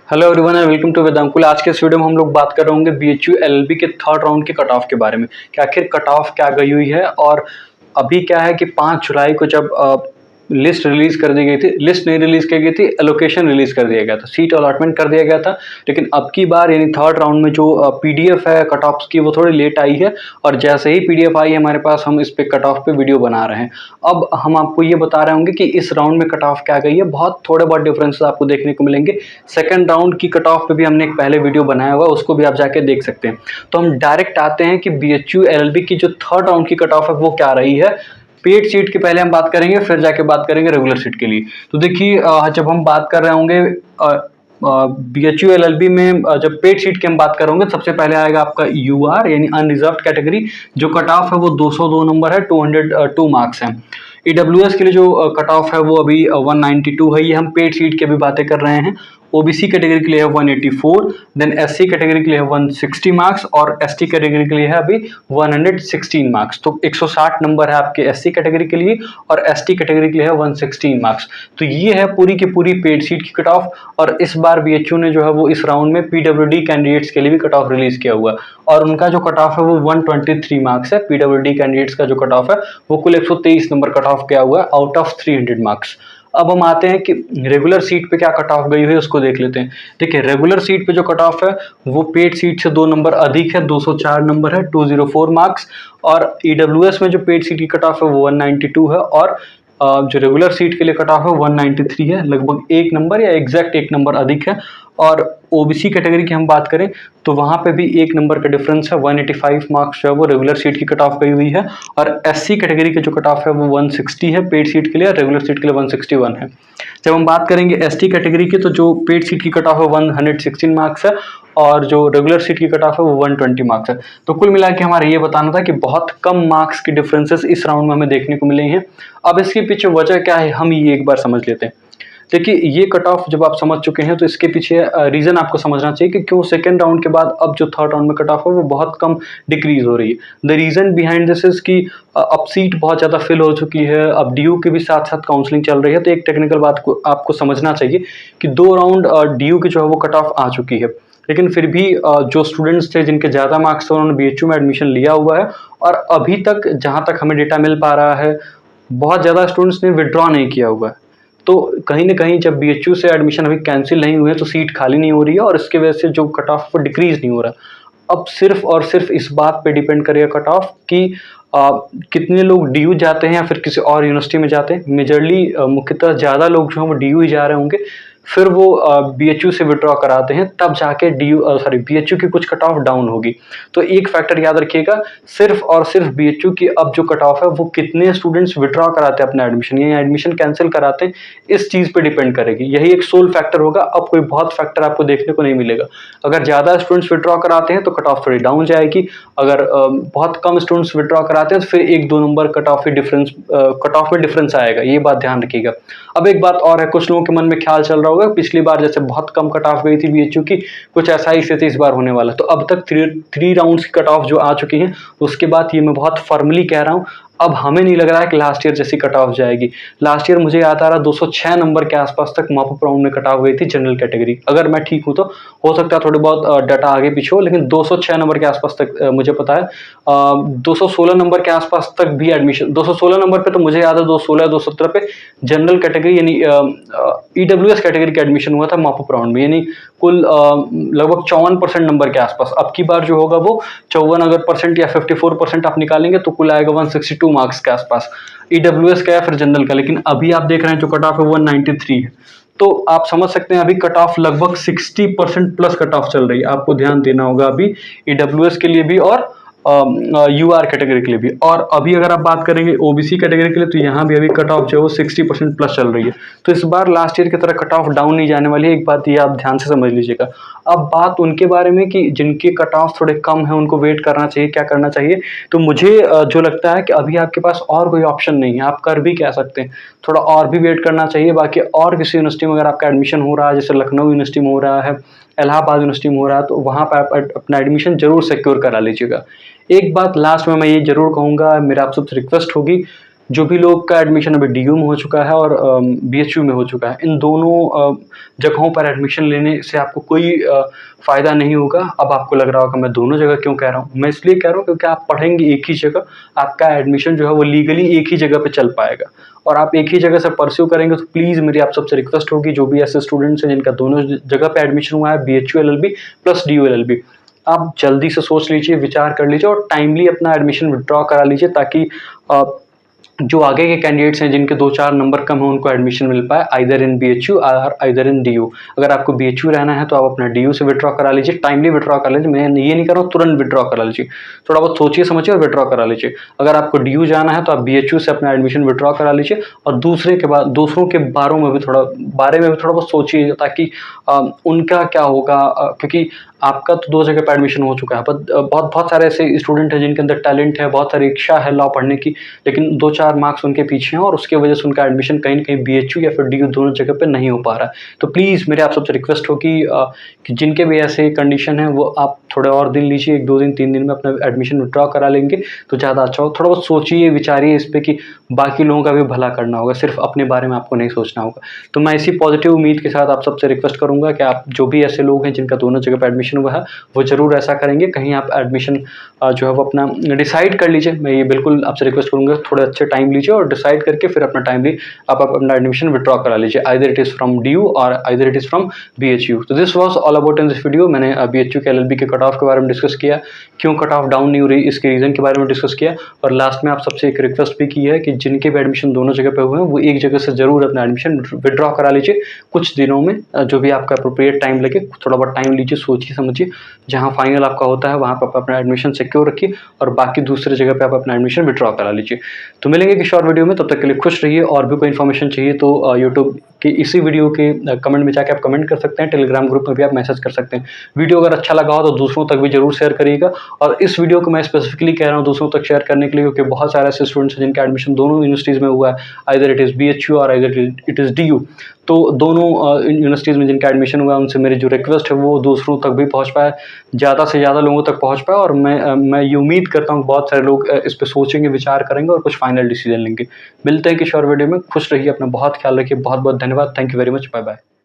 Hello everyone and welcome to Vedankul. आज के इस वीडियो में हम लोग बात कर रहे होंगे बीएचयू एलएलबी के थर्ड राउंड के कट ऑफ के बारे में कि आखिर कट ऑफ क्या गई हुई है। और अभी क्या है कि 5 जुलाई को जब लिस्ट रिलीज कर दी गई थी, लिस्ट नहीं रिलीज की गई थी, एलोकेशन रिलीज कर दिया गया था, सीट अलॉटमेंट कर दिया गया था। लेकिन अब की बार यानी थर्ड राउंड में जो पीडीएफ है कट ऑफ की वो थोड़ी लेट आई है और जैसे ही पीडीएफ आई है हमारे पास हम इस पे कट ऑफ पे वीडियो बना रहे हैं। अब हम आपको ये बता रहे होंगे कि इस राउंड में कट ऑफ क्या गई है। बहुत थोड़े बहुत डिफरेंसेस आपको देखने को मिलेंगे। सेकंड राउंड की कट ऑफ पे भी हमने एक पहले वीडियो बनाया हुआ है, उसको भी आप जाके देख सकते हैं। तो हम डायरेक्ट आते हैं कि बीएचयू एलएलबी की जो थर्ड राउंड की कट ऑफ है वो क्या रही है। पेड सीट की पहले हम बात करेंगे, फिर जाके बात करेंगे रेगुलर सीट के लिए। तो देखिए जब हम बात कर रहे होंगे बीएचयू एलएलबी में जब पेड सीट की हम बात करेंगे सबसे पहले आएगा आपका यूआर यानी अनरिजर्व्ड कैटेगरी। जो कट ऑफ है वो 202 नंबर है, 202 मार्क्स है। ईडब्ल्यूएस के लिए जो कट ऑफ है वो अभी 192 है। ये हम पेड सीट की अभी बातें कर रहे हैं। ओबीसी कैटेगरी के लिए है 184, देन एससी कैटेगरी के लिए है 160 मार्क्स और एसटी कैटेगरी के लिए है अभी 116 मार्क्स। तो 160 नंबर है आपके एससी कैटेगरी के लिए और एसटी कैटेगरी के लिए है 116 मार्क्स। तो ये है पूरी की पूरी पेड सीट की कट ऑफ। और इस बार बीएचयू ने जो है वो इस राउंड में पीडब्ल्यूडी कैंडिडेट्स के लिए भी कट ऑफ रिलीज किया हुआ है और उनका जो कट ऑफ है वो 123 मार्क्स है। पीडब्ल्यूडी कैंडिडेट्स का जो कट ऑफ है वो कुल 123 नंबर कट ऑफ किया हुआ है आउट ऑफ 300 मार्क्स। अब हम आते हैं कि रेगुलर सीट पे क्या कट ऑफ गई हुई है उसको देख लेते हैं। देखिए रेगुलर सीट पे जो कट ऑफ है वो पेड सीट से 2 नंबर अधिक है, 204 नंबर है, 204 मार्क्स। और ईडब्ल्यूएस में जो पेड सीट की कट ऑफ है वो 192 है और जो रेगुलर सीट के लिए कट ऑफ है 193 है, लगभग 1 नंबर या एग्जैक्ट 1 नंबर अधिक है। और ओबीसी कैटेगरी की हम बात करें तो वहाँ पे भी 1 नंबर का डिफरेंस है, 185 मार्क्स जो है वो रेगुलर सीट की कट ऑफ गई हुई है। और एससी कैटेगरी के जो कट ऑफ है वो 160 है पेड सीट के लिए, रेगुलर सीट के लिए 161 है। जब हम बात करेंगे एसटी कैटेगरी की तो जो पेड सीट की कट ऑफ है 116 मार्क्स है और जो रेगुलर सीट की कट ऑफ है वो 120 मार्क्स है। तो कुल मिला के हमारा ये बताना था कि बहुत कम मार्क्स की डिफरेंसेस इस राउंड में हमें देखने को मिले हैं। अब इसके पीछे वजह क्या है हम ये एक बार समझ लेते हैं। देखिए ये कट ऑफ जब आप समझ चुके हैं तो इसके पीछे रीज़न आपको समझना चाहिए कि क्यों सेकंड राउंड के बाद अब जो थर्ड राउंड में कट ऑफ है वो बहुत कम डिक्रीज हो रही है। The reason behind this is कि अब सीट बहुत ज़्यादा फिल हो चुकी है, अब डीयू के भी साथ साथ काउंसलिंग चल रही है। तो एक टेक्निकल बात को आपको समझना चाहिए कि 2 राउंड डीयू की जो है वो कट ऑफ आ चुकी है। लेकिन फिर भी जो स्टूडेंट्स थे जिनके ज़्यादा मार्क्स थे उन्होंने बीएचयू में एडमिशन लिया हुआ है और अभी तक जहाँ तक हमें डेटा मिल पा रहा है बहुत ज़्यादा स्टूडेंट्स ने विड्रॉ नहीं किया हुआ है। तो कहीं ना कहीं जब बीएचयू से एडमिशन अभी कैंसिल नहीं हुए तो सीट खाली नहीं हो रही है और इसकी वजह से जो कट ऑफ डिक्रीज नहीं हो रहा। अब सिर्फ और सिर्फ इस बात पे डिपेंड करेगा कट ऑफ कि कितने लोग डीयू जाते हैं या फिर किसी और यूनिवर्सिटी में जाते हैं। मेजरली मुख्यतः ज़्यादा लोग जो हैं वो डीयू ही जा रहे होंगे, फिर वो बीएचयू से विड्रॉ कराते हैं तब जाके बीएचयू की कुछ कट ऑफ डाउन होगी। तो एक फैक्टर याद रखिएगा, सिर्फ और सिर्फ बीएचयू की अब जो कट ऑफ है वो कितने स्टूडेंट्स विड्रॉ कराते हैं अपना एडमिशन या एडमिशन कैंसिल कराते हैं इस चीज़ पे डिपेंड करेगी। यही एक सोल फैक्टर होगा। अब कोई बहुत फैक्टर आपको देखने को नहीं मिलेगा। अगर ज़्यादा स्टूडेंट्स विड्रॉ कराते हैं तो कट ऑफ थोड़ी डाउन जाएगी, अगर बहुत कम स्टूडेंट्स विड्रॉ कराते हैं तो फिर 1-2 नंबर कट ऑफ में डिफरेंस आएगा। ये बात ध्यान रखिएगा। अब एक बात और है, कुछ लोगों के मन में ख्याल चल रहा होगा पिछली बार जैसे बहुत कम कट ऑफ गई थी बीएचयू की, कुछ ऐसा ही स्थिति इस बार होने वाला। तो अब तक 3 राउंड्स की कट ऑफ जो आ चुकी हैं उसके बाद ये मैं बहुत फर्मली कह रहा हूँ, अब हमें नहीं लग रहा है कि लास्ट ईयर जैसी कट ऑफ जाएगी। लास्ट ईयर मुझे याद आ रहा 206 नंबर के आसपास तक मॉपअप राउंड में कट ऑफ गई थी जनरल कैटेगरी। अगर मैं ठीक हूँ तो हो सकता है थोड़ी बहुत डाटा आगे पीछे हो, लेकिन 206 नंबर के आसपास तक मुझे पता है। 216 नंबर के आसपास तक भी एडमिशन, 216 नंबर पे तो मुझे याद है 216-217 पे जनरल कैटेगरी यानी ईडब्ल्यूएस कैटेगरी का एडमिशन हुआ था मॉपअप राउंड में, यानी कुल लगभग 54% नंबर के आसपास। अब की बार जो होगा वो 54 अगर परसेंट या 54% आप निकालेंगे तो कुल आएगा 162 मार्क्स के आसपास ईडब्ल्यूएस का या फिर जनरल का। लेकिन अभी आप देख रहे हैं जो कट ऑफ है 193 है। तो आप समझ सकते हैं अभी कट ऑफ लगभग 60% प्लस कट ऑफ चल रही है। आपको ध्यान देना होगा अभी ईडब्ल्यूएस के लिए भी और यूआर कैटेगरी के लिए भी। और अभी अगर आप बात करेंगे ओबीसी कैटेगरी के लिए तो यहाँ भी अभी कट ऑफ जो है वो 60% प्लस चल रही है। तो इस बार लास्ट ईयर की तरह कट ऑफ डाउन नहीं जाने वाली है, एक बात ये आप ध्यान से समझ लीजिएगा। अब बात उनके बारे में कि जिनके कट ऑफ थोड़े कम है उनको वेट करना चाहिए, क्या करना चाहिए। तो मुझे जो लगता है कि अभी आपके पास और कोई ऑप्शन नहीं है, आप कर भी कह सकते हैं, थोड़ा और भी वेट करना चाहिए। बाकी और किसी यूनिवर्सिटी में अगर आपका एडमिशन हो रहा है, जैसे लखनऊ यूनिवर्सिटी में हो रहा है, इलाहाबाद यूनिवर्सिटी में हो रहा है, तो वहाँ पर आप अपना एडमिशन जरूर सिक्योर करा लीजिएगा। एक बात लास्ट में मैं ये जरूर कहूँगा, मेरा आप सबसे रिक्वेस्ट होगी जो भी लोग का एडमिशन अभी डीयू में हो चुका है और बीएचयू में हो चुका है, इन दोनों जगहों पर एडमिशन लेने से आपको कोई फ़ायदा नहीं होगा। अब आपको लग रहा होगा मैं दोनों जगह क्यों कह रहा हूँ? मैं इसलिए कह रहा हूँ क्योंकि आप पढ़ेंगे एक ही जगह, आपका एडमिशन जो है वो लीगली एक ही जगह पे चल पाएगा और आप एक ही जगह से परस्यू करेंगे। तो प्लीज़ मेरी आप सबसे रिक्वेस्ट होगी, जो भी ऐसे स्टूडेंट्स हैं जिनका दोनों जगह पे एडमिशन हुआ है, BHU LLB plus DU LLB, आप जल्दी से सोच लीजिए, विचार कर लीजिए और टाइमली अपना एडमिशन विथड्रॉ करा लीजिए, ताकि जो आगे के कैंडिडेट्स हैं जिनके 2-4 नंबर कम है उनको एडमिशन मिल पाए, आइदर इन बीएचयू और आइदर इन डीयू। अगर आपको बीएचयू रहना है तो आप अपना डीयू से विथड्रॉ करा लीजिए, टाइमली विथड्रॉ कर लीजिए। मैं ये नहीं कर रहा हूँ तुरंत विथड्रॉ करा लीजिए, थोड़ा बहुत सोचिए समझिए और विथड्रॉ करा लीजिए। अगर आपको डीयू जाना है तो आप बीएचयू से अपना एडमिशन विथड्रॉ करा लीजिए और दूसरों के बारे में भी थोड़ा बहुत सोचिए, ताकि उनका क्या होगा, क्योंकि आपका तो 2 जगह पे एडमिशन हो चुका है, बट बहुत सारे ऐसे स्टूडेंट हैं जिनके अंदर टैलेंट है, बहुत सारी इच्छा है लॉ पढ़ने की, लेकिन 2-4 मार्क्स उनके पीछे हैं और उसकी वजह से उनका एडमिशन कहीं न कहीं बीएचयू या फिर डीयू दोनों जगह पे नहीं हो पा रहा है। तो प्लीज़ मेरे आप सबसे रिक्वेस्ट होगी कि जिनके भी ऐसे कंडीशन है वो आप थोड़े और दिन लीजिए, 1-2 दिन 3 दिन में अपना एडमिशन विथड्रॉ करा लेंगे तो ज़्यादा अच्छा हो। थोड़ा बहुत सोचिए, विचारिए इस पे कि बाकी लोगों का भी भला करना होगा, सिर्फ अपने बारे में आपको नहीं सोचना होगा। तो मैं इसी पॉजिटिव उम्मीद के साथ आप सबसे रिक्वेस्ट करूँगा कि आप जो भी ऐसे लोग हैं जिनका दोनों जगह पे एडमिशन हुआ है, वो ज़रूर ऐसा करेंगे। कहीं आप एडमिशन जो है वो अपना डिसाइड कर लीजिए। मैं ये बिल्कुल आपसे रिक्वेस्ट करूँगा, थोड़े अच्छे टाइम लीजिए और डिसाइड करके फिर अपना टाइमली आप अपना एडमिशन विथड्रॉ करा लीजिए, either it is from DU और either it is from BHU. तो this was all about in this video. मैंने बीएचयू के एलएलबी के कट ऑफ के बारे में डिस्कस किया, क्यों कट ऑफ डाउन नहीं हो रही इसके रीज़न के बारे में डिस्कस किया और लास्ट में आप सबसे एक रिक्वेस्ट भी की है कि जिनके भी एडमिशन दोनों जगह पे हुए हैं वो एक जगह से ज़रूर अपना एडमिशन विथड्रॉ करा लीजिए कुछ दिनों में, जो भी आपका एप्रोप्रिएट टाइम लगे, थोड़ा बहुत टाइम लीजिए, सोचिए समझिए, जहाँ फाइनल आपका होता है वहाँ पर आप अपना एडमिशन सिक्योर रखिए और बाकी दूसरे जगह पे आप अपना एडमिशन विथड्रॉ करा लीजिए। तो मिलेंगे किसी और वीडियो में, तब तक के लिए खुश रहिए। और भी कोई इन्फॉर्मेशन चाहिए तो यूट्यूब के इसी वीडियो के कमेंट में जाके आप कमेंट कर सकते हैं, टेलीग्राम ग्रुप में भी आप मैसेज कर सकते हैं। वीडियो अगर अच्छा लगा हो तो दूसरों तक भी जरूर शेयर करिएगा और इस वीडियो को मैं स्पेसिफिकली कह रहा हूँ दूसरों तक शेयर करने के लिए, क्योंकि बहुत सारे ऐसे स्टूडेंट्स हैं जिनका एडमिशन दोनों यूनिवर्सिटीज़ में हुआ है, आइदर इट इज़ बीएचयू और आइदर इट इज़ डीयू। तो दोनों यूनिवर्सिटीज़ में जिनका एडमिशन हुआ है उनसे मेरी जो रिक्वेस्ट है वो दूसरों तक भी पहुँच पाए, ज़्यादा से ज़्यादा लोगों तक पहुँच पाए और मैं ये उम्मीद करता हूँ बहुत सारे लोग इस पे सोचेंगे, विचार करेंगे और कुछ फाइनल डिसीजन लेंगे। मिलते हैं किसी और वीडियो में, खुश रहिए, अपना बहुत ख्याल रखिए। बहुत बहुत धन्यवाद। Thank you very much. Bye bye.